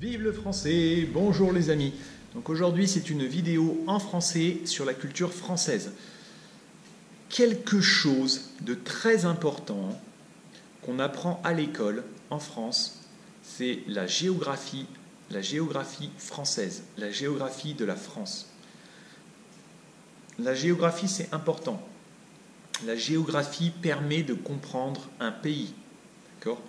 Vive le français, bonjour les amis. Donc aujourd'hui c'est une vidéo en français sur la culture française. Quelque chose de très important qu'on apprend à l'école en France, c'est la géographie française, la géographie de la France. La géographie c'est important. La géographie permet de comprendre un pays. D'accord ?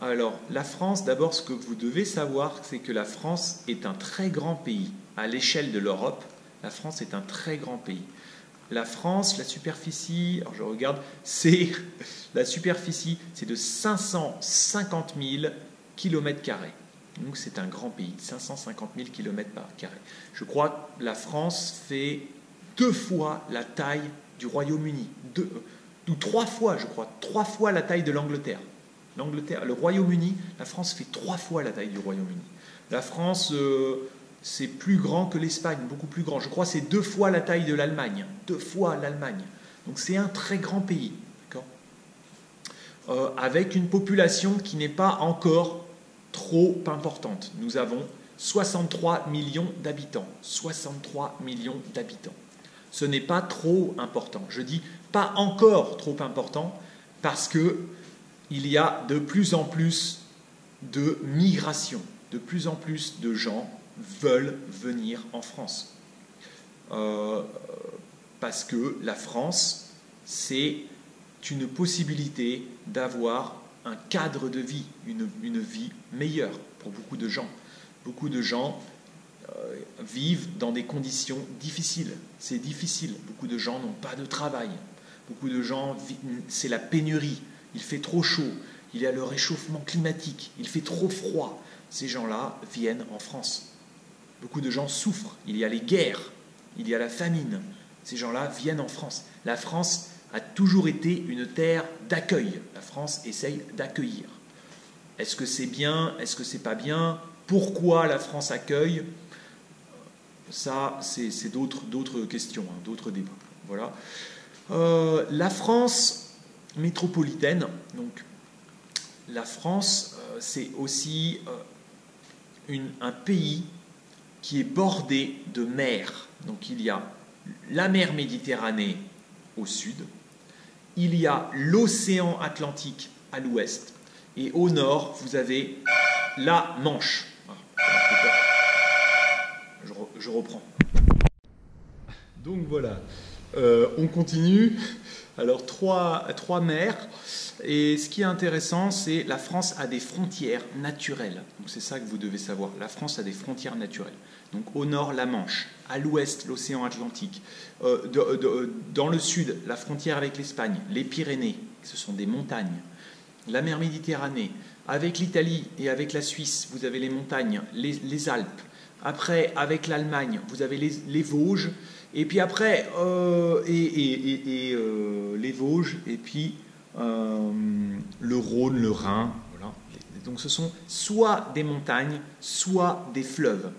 Alors, la France, d'abord, ce que vous devez savoir, c'est que la France est un très grand pays. À l'échelle de l'Europe, la France est un très grand pays. La France, la superficie, alors je regarde, la superficie, c'est de 550 000 km². Donc c'est un grand pays, 550 000 km². Je crois que la France fait 2 fois la taille du Royaume-Uni, ou 3 fois, je crois, 3 fois la taille de l'Angleterre. Le Royaume-Uni, la France fait 3 fois la taille du Royaume-Uni. La France, c'est plus grand que l'Espagne, beaucoup plus grand. Je crois que c'est 2 fois la taille de l'Allemagne. 2 fois l'Allemagne. Donc c'est un très grand pays. Avec une population qui n'est pas encore trop importante. Nous avons 63 millions d'habitants. 63 millions d'habitants. Ce n'est pas trop important. Je dis pas encore trop important parce que il y a de plus en plus de migration, de plus en plus de gens veulent venir en France. Parce que la France, c'est une possibilité d'avoir un cadre de vie, une vie meilleure pour beaucoup de gens. Beaucoup de gens vivent dans des conditions difficiles. C'est difficile. Beaucoup de gens n'ont pas de travail. Beaucoup de gens, c'est la pénurie. Il fait trop chaud, il y a le réchauffement climatique, il fait trop froid. Ces gens-là viennent en France. Beaucoup de gens souffrent, il y a les guerres, il y a la famine. Ces gens-là viennent en France. La France a toujours été une terre d'accueil. La France essaye d'accueillir. Est-ce que c'est bien? Est-ce que c'est pas bien? Pourquoi la France accueille? Ça, c'est d'autres questions, d'autres débats. Voilà. La France métropolitaine, donc la France, c'est aussi un pays qui est bordé de mers. Donc il y a la mer Méditerranée au sud, il y a l'océan Atlantique à l'ouest, et au nord, vous avez la Manche. Je reprends. Donc voilà, on continue. Alors, trois mers. Et ce qui est intéressant, c'est la France a des frontières naturelles. Donc, c'est ça que vous devez savoir. La France a des frontières naturelles. Donc, au nord, la Manche. À l'ouest, l'océan Atlantique. Dans le sud, la frontière avec l'Espagne. Les Pyrénées, ce sont des montagnes. La mer Méditerranée. Avec l'Italie et avec la Suisse, vous avez les montagnes, les Alpes. Après, avec l'Allemagne, vous avez les Vosges. Et puis après, les Vosges, et puis le Rhône, le Rhin. Voilà. Donc ce sont soit des montagnes, soit des fleuves.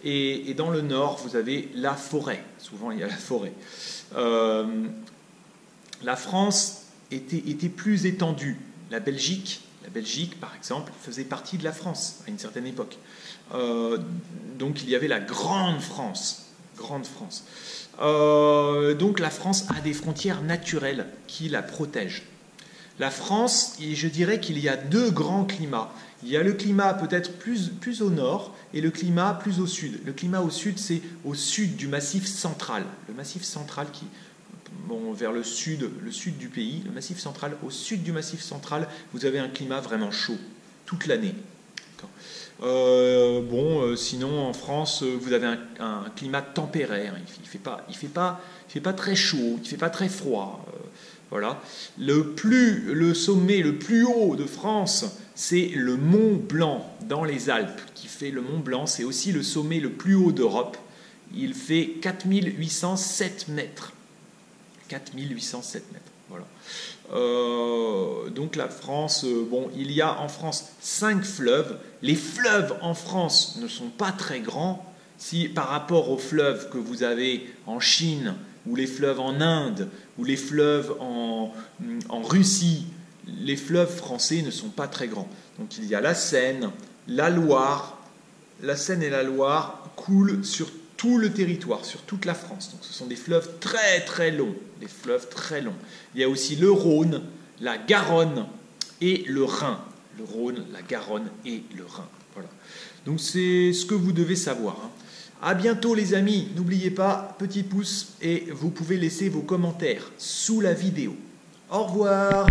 Et dans le nord, vous avez la forêt. Souvent, il y a la forêt. La France était plus étendue. La Belgique, par exemple, faisait partie de la France à une certaine époque. Donc il y avait la Grande France. Donc la France a des frontières naturelles qui la protègent. La France, je dirais qu'il y a 2 grands climats. Il y a le climat peut-être plus au nord et le climat plus au sud. Le climat au sud, c'est au sud du Massif central. Le Massif central qui, vers le sud du pays, le Massif central, au sud du Massif central, vous avez un climat vraiment chaud toute l'année. Sinon en France, vous avez un climat tempéré. Il fait pas très chaud, il fait pas très froid. Voilà. Le sommet le plus haut de France, c'est le Mont Blanc dans les Alpes, qui fait le Mont Blanc. C'est aussi le sommet le plus haut d'Europe. Il fait 4807 mètres. 4807 mètres. Voilà. Donc la France, il y a en France 5 fleuves. Les fleuves en France ne sont pas très grands. Si par rapport aux fleuves que vous avez en Chine, ou les fleuves en Inde, ou les fleuves en Russie, les fleuves français ne sont pas très grands. Donc il y a la Seine, la Loire, la Seine et la Loire coulent sur tout le territoire, sur toute la France. Donc ce sont des fleuves très très longs, des fleuves très longs. Il y a aussi le Rhône, la Garonne et le Rhin. Le Rhône, la Garonne et le Rhin. Voilà. Donc c'est ce que vous devez savoir. À bientôt les amis. N'oubliez pas, petit pouce et vous pouvez laisser vos commentaires sous la vidéo. Au revoir.